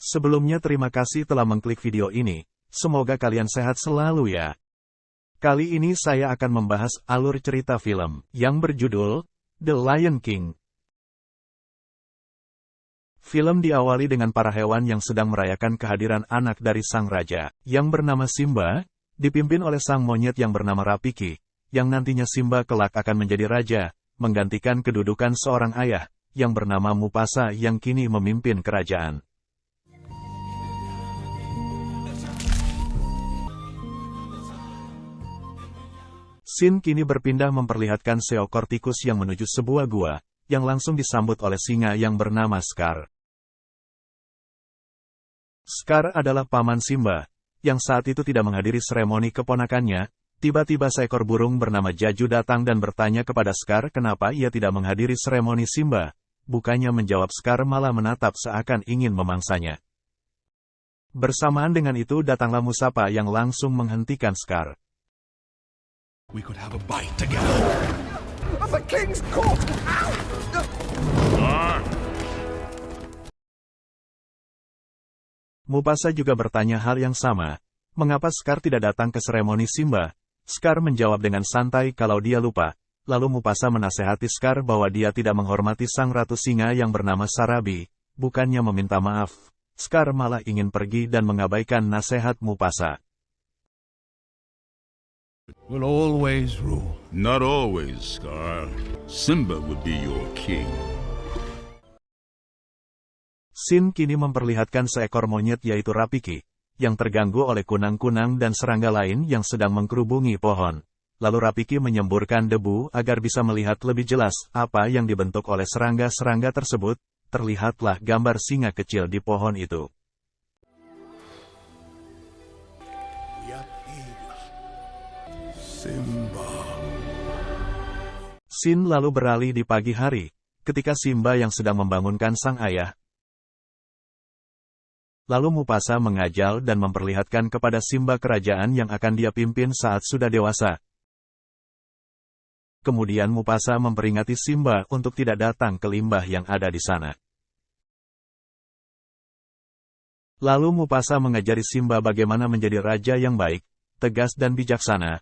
Sebelumnya terima kasih telah mengklik video ini, semoga kalian sehat selalu ya. Kali ini saya akan membahas alur cerita film yang berjudul The Lion King. Film diawali dengan para hewan yang sedang merayakan kehadiran anak dari sang raja, yang bernama Simba, dipimpin oleh sang monyet yang bernama Rafiki, yang nantinya Simba kelak akan menjadi raja, menggantikan kedudukan seorang ayah, yang bernama Mufasa yang kini memimpin kerajaan. Scene kini berpindah memperlihatkan seekor tikus yang menuju sebuah gua, yang langsung disambut oleh singa yang bernama Scar. Scar adalah paman Simba, yang saat itu tidak menghadiri seremoni keponakannya. Tiba-tiba seekor burung bernama Jaju datang dan bertanya kepada Scar kenapa ia tidak menghadiri seremoni Simba. Bukannya menjawab, Scar malah menatap seakan ingin memangsanya. Bersamaan dengan itu datanglah Mufasa yang langsung menghentikan Scar. We could have a bite together. The king's court! Mufasa juga bertanya hal yang sama. Mengapa Scar tidak datang ke seremoni Simba? Scar menjawab dengan santai kalau dia lupa. Lalu Mufasa menasehati Scar bahwa dia tidak menghormati sang ratu singa yang bernama Sarabi. Bukannya meminta maaf, Scar malah ingin pergi dan mengabaikan nasihat Mufasa. Will always rule. Not always, Scar. Simba would be your king. Scene kini memperlihatkan seekor monyet yaitu Rafiki, yang terganggu oleh kunang-kunang dan serangga lain yang sedang mengkerubungi pohon. Lalu Rafiki menyemburkan debu agar bisa melihat lebih jelas apa yang dibentuk oleh serangga-serangga tersebut. Terlihatlah gambar singa kecil di pohon itu. Simba. Scene lalu beralih di pagi hari, ketika Simba yang sedang membangunkan sang ayah. Lalu Mufasa mengajal dan memperlihatkan kepada Simba kerajaan yang akan dia pimpin saat sudah dewasa. Kemudian Mufasa memperingati Simba untuk tidak datang ke limbah yang ada di sana. Lalu Mufasa mengajari Simba bagaimana menjadi raja yang baik, tegas dan bijaksana.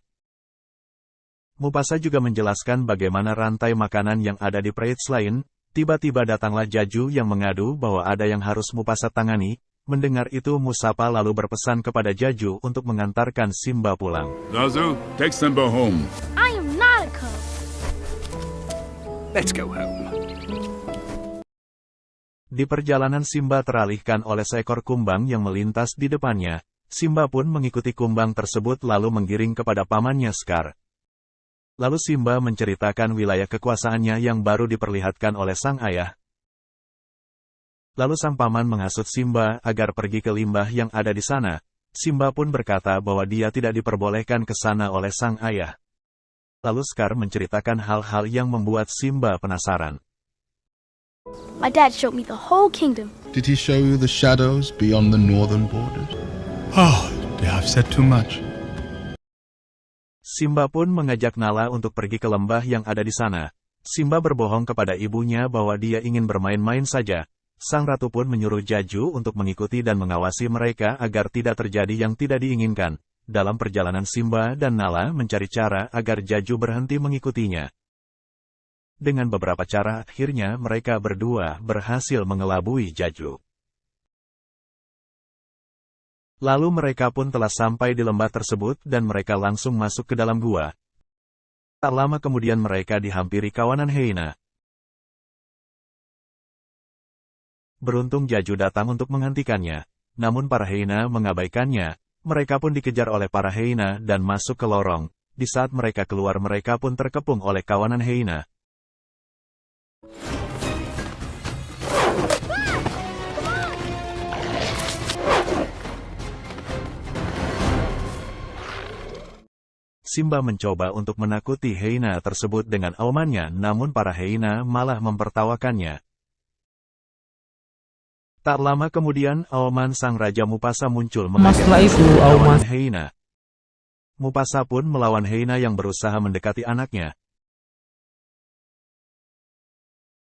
Mufasa juga menjelaskan bagaimana rantai makanan yang ada di Praits lain. Tiba-tiba datanglah Jaju yang mengadu bahwa ada yang harus Mufasa tangani. Mendengar itu Mufasa lalu berpesan kepada Jaju untuk mengantarkan Simba pulang. Zazu, take Simba home. I am not a cub. Let's go home. Di perjalanan Simba teralihkan oleh seekor kumbang yang melintas di depannya. Simba pun mengikuti kumbang tersebut lalu menggiring kepada pamannya Scar. Lalu Simba menceritakan wilayah kekuasaannya yang baru diperlihatkan oleh sang ayah. Lalu sang paman menghasut Simba agar pergi ke limbah yang ada di sana. Simba pun berkata bahwa dia tidak diperbolehkan ke sana oleh sang ayah. Lalu Scar menceritakan hal-hal yang membuat Simba penasaran. My dad showed me the whole kingdom. Did he show you the shadows beyond the northern borders? Oh, I've said too much. Simba pun mengajak Nala untuk pergi ke lembah yang ada di sana. Simba berbohong kepada ibunya bahwa dia ingin bermain-main saja. Sang ratu pun menyuruh Jaju untuk mengikuti dan mengawasi mereka agar tidak terjadi yang tidak diinginkan. Dalam perjalanan Simba dan Nala mencari cara agar Jaju berhenti mengikutinya. Dengan beberapa cara akhirnya mereka berdua berhasil mengelabui Jaju. Lalu mereka pun telah sampai di lembah tersebut dan mereka langsung masuk ke dalam gua. Tak lama kemudian mereka dihampiri kawanan hyena. Beruntung Jaju datang untuk menghentikannya, namun para hyena mengabaikannya. Mereka pun dikejar oleh para hyena dan masuk ke lorong. Di saat mereka keluar mereka pun terkepung oleh kawanan hyena. Simba mencoba untuk menakuti hyena tersebut dengan aumannya, namun para hyena malah mempertawakannya. Tak lama kemudian, auman sang Raja Mufasa muncul menghadapi auman hyena. Mufasa pun melawan hyena yang berusaha mendekati anaknya.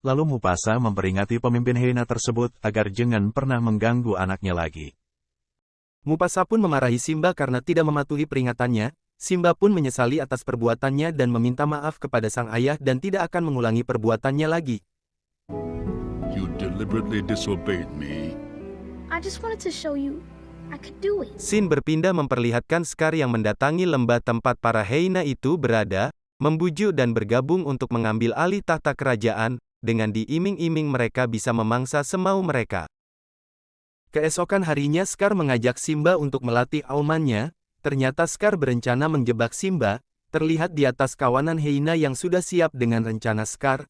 Lalu Mufasa memperingati pemimpin hyena tersebut agar jangan pernah mengganggu anaknya lagi. Mufasa pun memarahi Simba karena tidak mematuhi peringatannya. Simba pun menyesali atas perbuatannya dan meminta maaf kepada sang ayah dan tidak akan mengulangi perbuatannya lagi. You deliberately disobeyed me. I just wanted to show you I could do it. Scene berpindah memperlihatkan Scar yang mendatangi lembah tempat para hyena itu berada, membujuk dan bergabung untuk mengambil alih tahta kerajaan, dengan diiming-iming mereka bisa memangsa semau mereka. Keesokan harinya Scar mengajak Simba untuk melatih aumannya. Ternyata Scar berencana menjebak Simba, terlihat di atas kawanan hyena yang sudah siap dengan rencana Scar.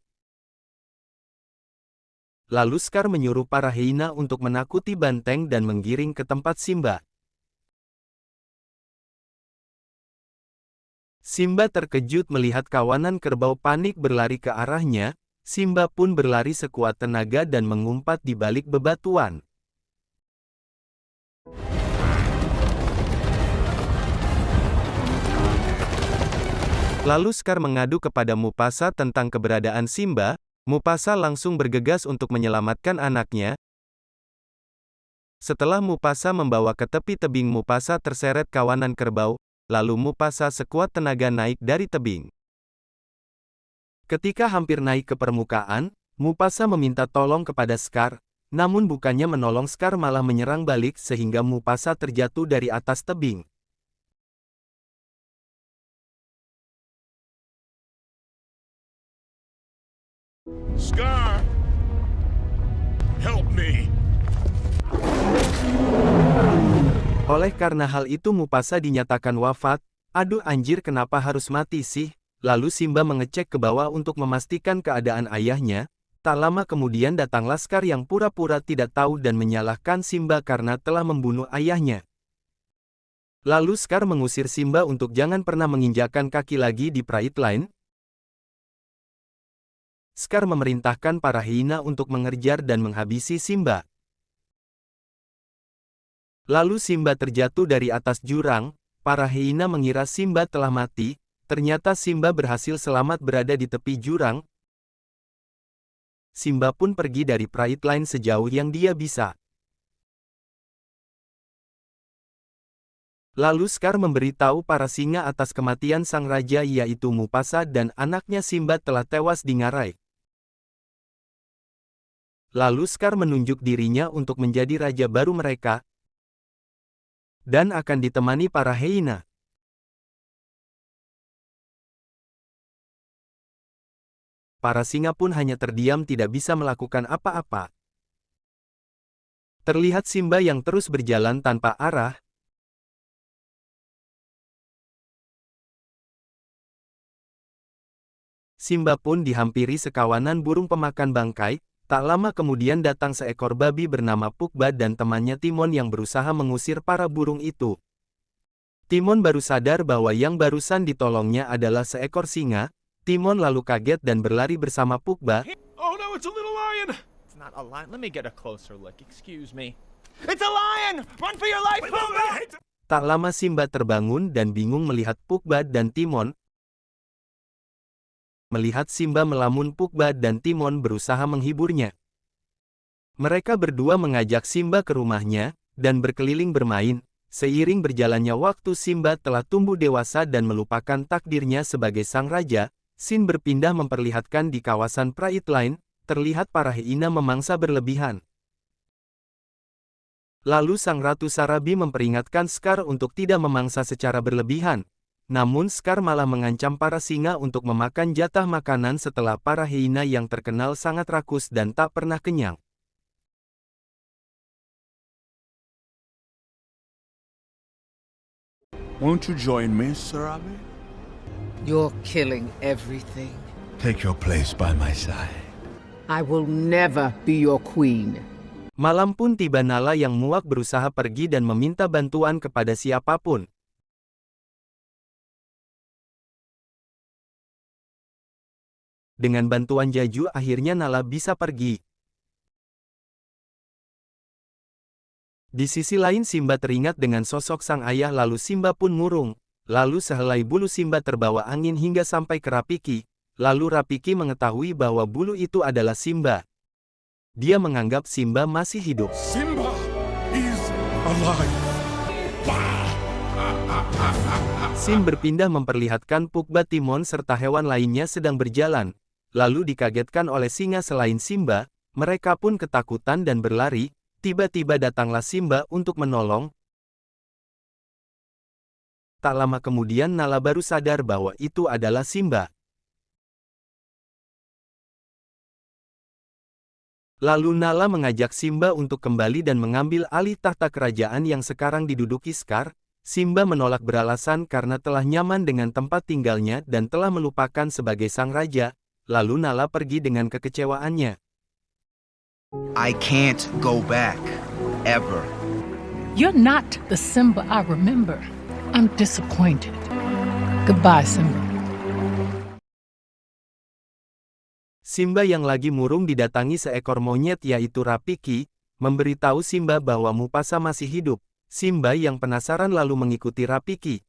Lalu Scar menyuruh para hyena untuk menakuti banteng dan menggiring ke tempat Simba. Simba terkejut melihat kawanan kerbau panik berlari ke arahnya. Simba pun berlari sekuat tenaga dan mengumpat di balik bebatuan. Lalu Scar mengadu kepada Mufasa tentang keberadaan Simba. Mufasa langsung bergegas untuk menyelamatkan anaknya. Setelah Mufasa membawa ke tepi tebing, Mufasa terseret kawanan kerbau, lalu Mufasa sekuat tenaga naik dari tebing. Ketika hampir naik ke permukaan, Mufasa meminta tolong kepada Scar, namun bukannya menolong Scar malah menyerang balik sehingga Mufasa terjatuh dari atas tebing. Scar! Help me! Oleh karena hal itu Mufasa dinyatakan wafat. Aduh anjir, kenapa harus mati sih? Lalu Simba mengecek ke bawah untuk memastikan keadaan ayahnya. Tak lama kemudian datanglah Scar yang pura-pura tidak tahu dan menyalahkan Simba karena telah membunuh ayahnya. Lalu Scar mengusir Simba untuk jangan pernah menginjakkan kaki lagi di Pride Line. Scar memerintahkan para hyena untuk mengejar dan menghabisi Simba. Lalu Simba terjatuh dari atas jurang. Para hyena mengira Simba telah mati. Ternyata Simba berhasil selamat berada di tepi jurang. Simba pun pergi dari Pride Line sejauh yang dia bisa. Lalu Scar memberitahu para singa atas kematian sang raja yaitu Mufasa dan anaknya Simba telah tewas di ngarai. Lalu Scar menunjuk dirinya untuk menjadi raja baru mereka, dan akan ditemani para hyena. Para singa pun hanya terdiam tidak bisa melakukan apa-apa. Terlihat Simba yang terus berjalan tanpa arah. Simba pun dihampiri sekawanan burung pemakan bangkai. Tak lama kemudian datang seekor babi bernama Pugba dan temannya Timon yang berusaha mengusir para burung itu. Timon baru sadar bahwa yang barusan ditolongnya adalah seekor singa. Timon lalu kaget dan berlari bersama Pugba. Oh no, it's a little lion! It's not a lion. Let me get a closer look. Excuse me. It's a lion! Run for your life, Pumbaa! Tak lama Simba terbangun dan bingung melihat Pugba dan Timon. Melihat Simba melamun, Pugba dan Timon berusaha menghiburnya. Mereka berdua mengajak Simba ke rumahnya, dan berkeliling bermain. Seiring berjalannya waktu Simba telah tumbuh dewasa dan melupakan takdirnya sebagai sang raja. Scene berpindah memperlihatkan di kawasan Pride Line, terlihat para hyena memangsa berlebihan. Lalu sang Ratu Sarabi memperingatkan Scar untuk tidak memangsa secara berlebihan. Namun Scar malah mengancam para singa untuk memakan jatah makanan setelah para hyena yang terkenal sangat rakus dan tak pernah kenyang. Won't you join me, Sarabi? You're killing everything. Take your place by my side. I will never be your queen. Malam pun tiba, Nala yang muak berusaha pergi dan meminta bantuan kepada siapapun. Dengan bantuan Jaju akhirnya Nala bisa pergi. Di sisi lain Simba teringat dengan sosok sang ayah lalu Simba pun murung. Lalu sehelai bulu Simba terbawa angin hingga sampai ke Rapiki. Lalu Rafiki mengetahui bahwa bulu itu adalah Simba. Dia menganggap Simba masih hidup. Simba is alive. Scene berpindah memperlihatkan Pumbaa, Timon serta hewan lainnya sedang berjalan, lalu dikagetkan oleh singa selain Simba, mereka pun ketakutan dan berlari, tiba-tiba datanglah Simba untuk menolong. Tak lama kemudian Nala baru sadar bahwa itu adalah Simba. Lalu Nala mengajak Simba untuk kembali dan mengambil alih tahta kerajaan yang sekarang diduduki Scar. Simba menolak beralasan karena telah nyaman dengan tempat tinggalnya dan telah melupakan sebagai sang raja, lalu Nala pergi dengan kekecewaannya. I can't go back, ever. You're not the Simba I remember. I'm disappointed. Goodbye, Simba. Simba yang lagi murung didatangi seekor monyet yaitu Rafiki, memberitahu Simba bahwa Mufasa masih hidup. Simba yang penasaran lalu mengikuti Rafiki.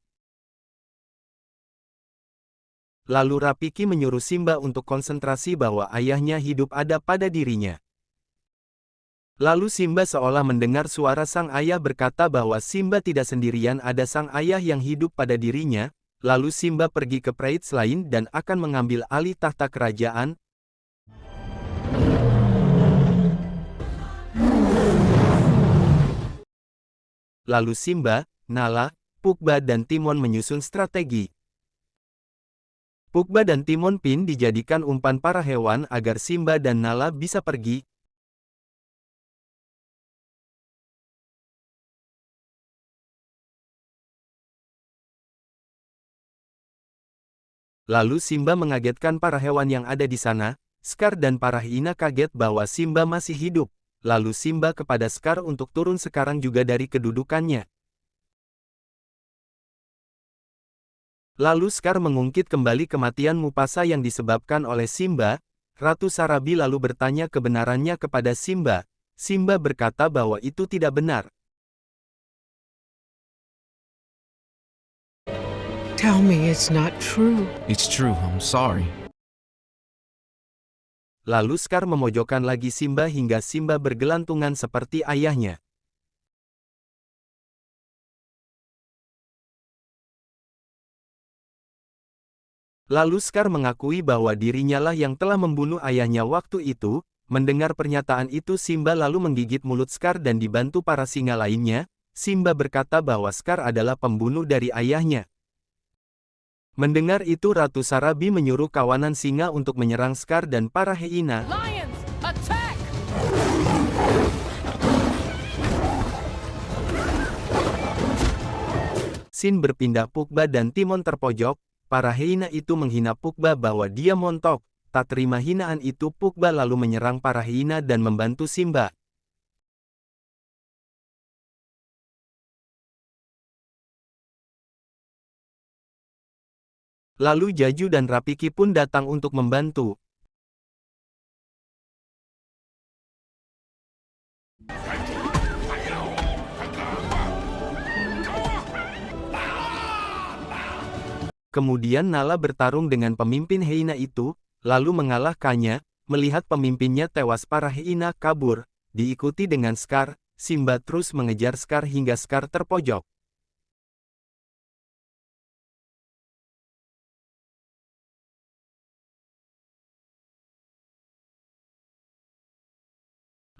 Lalu Rafiki menyuruh Simba untuk konsentrasi bahwa ayahnya hidup ada pada dirinya. Lalu Simba seolah mendengar suara sang ayah berkata bahwa Simba tidak sendirian, ada sang ayah yang hidup pada dirinya. Lalu Simba pergi ke Praits lain dan akan mengambil alih tahta kerajaan. Lalu Simba, Nala, Pumbaa dan Timon menyusun strategi. Pumbaa dan Timon pun dijadikan umpan para hewan agar Simba dan Nala bisa pergi. Lalu Simba mengagetkan para hewan yang ada di sana. Scar dan para hiena kaget bahwa Simba masih hidup. Lalu Simba kepada Scar untuk turun sekarang juga dari kedudukannya. Lalu Scar mengungkit kembali kematian Mufasa yang disebabkan oleh Simba. Ratu Sarabi lalu bertanya kebenarannya kepada Simba. Simba berkata bahwa itu tidak benar. Tell me it's not true. It's true, I'm sorry. Lalu Scar memojokkan lagi Simba hingga Simba bergelantungan seperti ayahnya. Lalu Scar mengakui bahwa dirinya lah yang telah membunuh ayahnya waktu itu. Mendengar pernyataan itu Simba lalu menggigit mulut Scar dan dibantu para singa lainnya. Simba berkata bahwa Scar adalah pembunuh dari ayahnya. Mendengar itu Ratu Sarabi menyuruh kawanan singa untuk menyerang Scar dan para hiena. Lions, attack! Scene berpindah, Pumbaa dan Timon terpojok. Para hiena itu menghina Pumbaa bahwa dia montok. Tak terima hinaan itu Pumbaa lalu menyerang para hiena dan membantu Simba. Lalu Jaju dan Rafiki pun datang untuk membantu. Kemudian Nala bertarung dengan pemimpin hiena itu, lalu mengalahkannya. Melihat pemimpinnya tewas, para hiena kabur, diikuti dengan Scar. Simba terus mengejar Scar hingga Scar terpojok.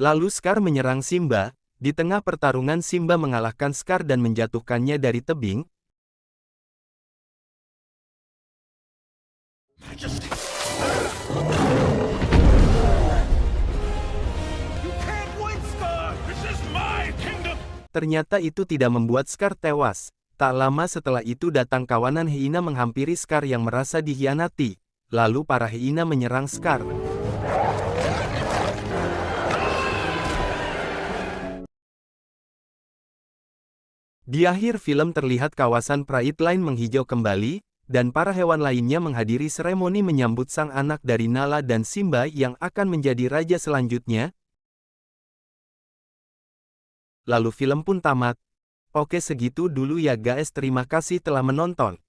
Lalu Scar menyerang Simba. Di tengah pertarungan Simba mengalahkan Scar dan menjatuhkannya dari tebing. Ternyata itu tidak membuat Scar tewas. Tak lama setelah itu datang kawanan hiena menghampiri Scar yang merasa dikhianati. Lalu para hiena menyerang Scar. Di akhir film terlihat kawasan Praits lain menghijau kembali, dan para hewan lainnya menghadiri seremoni menyambut sang anak dari Nala dan Simba yang akan menjadi raja selanjutnya. Lalu film pun tamat. Oke, segitu dulu ya guys, terima kasih telah menonton.